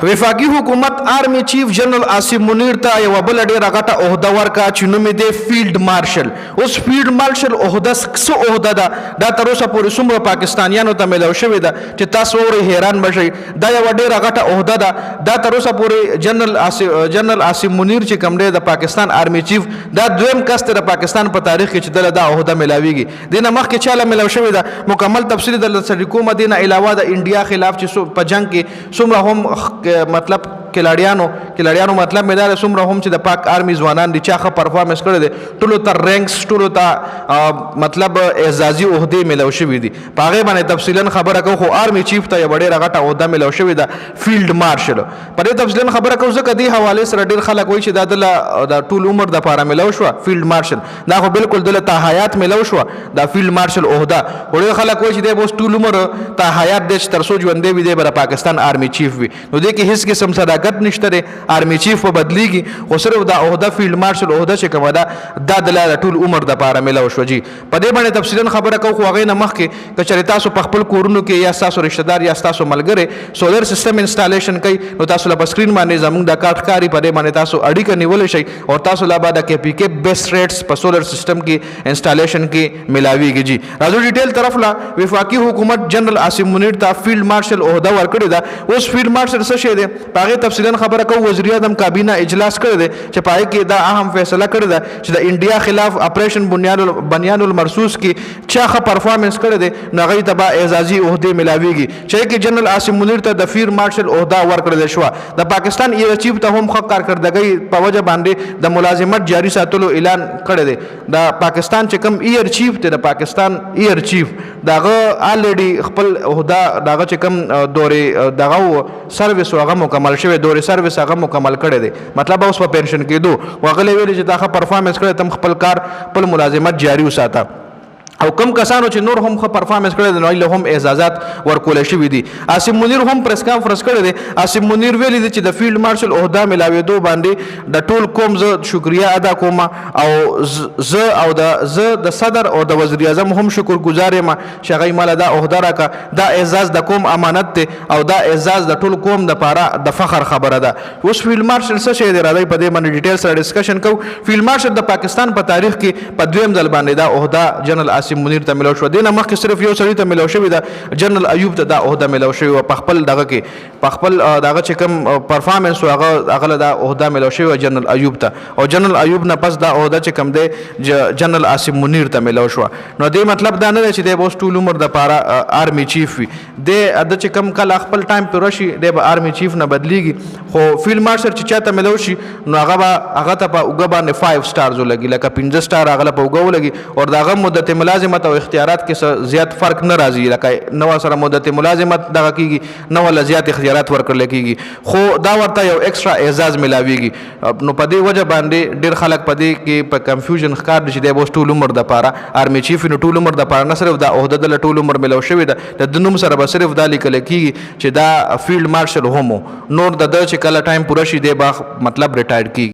وفاقي حکومت آرمی چیف جنرل عاصم منیر ته یو بل ډیره غټه عہده ورکړه چې نوم یې دی فیلډ مارشل. اوس فیلډ مارشل عہده څه عہده ده دا تر اوسه پورې څومره پاکستانیانو ته میلاو شوې ده چې تاسو اورئ حیران بشئ. دا یوه ډیره غټه عہده ده. دا تر اوسه پورې جنرل عاصم منیر چې کوم دی د پاکستان آرمی چیف دا دویم کس دی د پاکستان په تاریخ کې چې دله دا عہده میلاویږي. دې نه مخکې چاله میلاو شوې ده. مکمل تفصیل درته سره کومه. دې نه علاوه د انډیا خلاف چې په جنګ کې څومره هم مطلب کلاړیانو مطلب مې دا څومره هم چې د پاک آرمی ځوانان دي چا ښه پرفارمنس کړی دی ټولو ته رینکس ټولو ته مطلب اعزازي عہدې میلاو شوي دي. په هغې باندې تفصیلا خبره کوو. خو آرمی چیف ته یوه ډېره غټه عہده میلاو شوې ده فیلډ مارشل. په دې تفصیلا خبره کوو ځکه دې حوالې سره ډېر خلک وایي چې دا دله د ټول عمر دپاره میلاو شوه فیلډ مارشل. دا خو بالکل دله تا حیات میلاو شوه دا فیلډ مارشل عہده. خو ډېر خلک وایي چې دی به اوس ټول عمر تا حیات دی چې تر څو ژوندی وي دی به د پاکستان آرمی چیف وي. نو دې کې هېڅ قسم صداقت نشته دی. آرمی چیف په بدلیږي خو صرف دا عہده فیلډ مارشل عہده چې کومه ده دا دله د ټول عمر دپاره میلاو شوه. جي په دې باندې تفصیلا خبره کوو. خو هغې نه مخکې که چېرې تاسو په خپل کورونو کې یا ستاسو رشته دار یا ستاسو ملګری سولر سیسټم انسټالیشن کوي نو تاسو له په سکرین باندې زموږ دا کارت ښکاري. په دې باندې تاسو اړیکه نیولی شئ او تاسو لا به د KPK بیسټ ریټس په سولر سیسټم کې انسټالیشن کې میلاویږي. جي راځو ډیټیل طرف لا. وفاقي حکومت جنرل عاصم منیر ته فیلډ مارشل عہده ورکړې ده. اوس فیلډ مارشل څه شی دی په هغې تفصیلا خبره کوو. وزیر اعظم کابینه اجلاس کړی دی چې په هغې کې دا اهم فیصله کړې ده چې د انډیا خلاف اپریشن بنیان المرصوص کې چا ښه پرفارمنس کړی دی نو هغوی ته به اعزازي عہدې میلاویږي چې هغې کې جنرل عاصم منیر ته د فیلډ مارشل عہده ورکړل شوه. د پاکستان ایئر چیف ته هم ښه کارکردګۍ په وجه باندې د ملازمت جاري ساتلو اعلان کړی دی. د پاکستان چې کوم ایئر چیف دی د پاکستان ایئر چیف د هغه آلریډي خپل عہده د هغه چې کوم دورې دغه سروس هغه مکمل شوی. دورې سروس هغه مکمل کړی دی. مطلب اوس په پنشن کېدو هغه ویلي چې دا ښه پرفارمنس کړی تم خپل کار خپل ملازمت جاري وساته. او کم کسانو چې نور هم ښه پرفارمنس کړی دی نو هغوی له هم اعزازات ورکولی شوي دي. عاصم منیر هم پریس کانفرنس کړی دی. عاصم منیر ویلي دی چې د فیلډ مارشل عہده میلاوېدو باندې د ټول قوم زه شکریه ادا کوم او زه د صدر او د وزیر اعظم هم شکرګزار یم چې هغوی ماله دا عہده راکړه. دا اعزاز د قوم امانت دی او دا اعزاز د ټول قوم دپاره د فخر خبره ده. اوس فیلډ مارشل څه شی دی راځئ په دې باندې ډیټیل سره ډسکشن کوو. فیلډ مارشل د پاکستان په تاریخ کې په دویم ځل باندې دا عہده جنرل عاصم منیر ته میلاو شوه. دې نه مخکې صرف یو سړي ته میلاو شوې ده. جنرل ایوب ته دا عہده میلاو شوې وه په خپل دغه کې په خپل دغه چې کوم پرفارمنس و هغه له دا عہده میلاو شوې وه جنرل ایوب ته. او جنرل ایوب نه پس دا عہده چې کوم دی جنرل عاصم منیر ته میلاو شوه. نو دې مطلب دا نه دی چې دی به اوس ټول عمر دپاره آرمی چیف وي. د چې کوم کله خپل ټایم پوره راشي دی به آرمی چیف نه بدلیږي. خو فیلډ مارشل چې چا ته میلاو شي نو هغه ته په اوږه باندې 5 سټارز ولګي لکه 15 سټار هغه له په اوږه ولګي او د هغه مدت ملازمت او اختیارات کې زیات فرق نه راځي. لکه نو سره مدت ملازمت دغه کېږي نو ولا زیات اختیارات ورکړل کېږي خو دا ورته یو ایکسټرا اعزاز میلاویږي. نو په دې وجه باندې ډېر خلک په دې کې په کنفیوژن ښکار دي چې دی به اوس ټول عمر دپاره آرمی چیف نو ټول عمر دپاره نه صرف دا عہده دله ټول عمر میلاو شوې ده د ده نوم سره به صرف دا لیکلی کېږي چې دا فیلډ مارشل هم نور د ده چې کله ټایم پوره شي دی به مطلب ریټایر کېږي.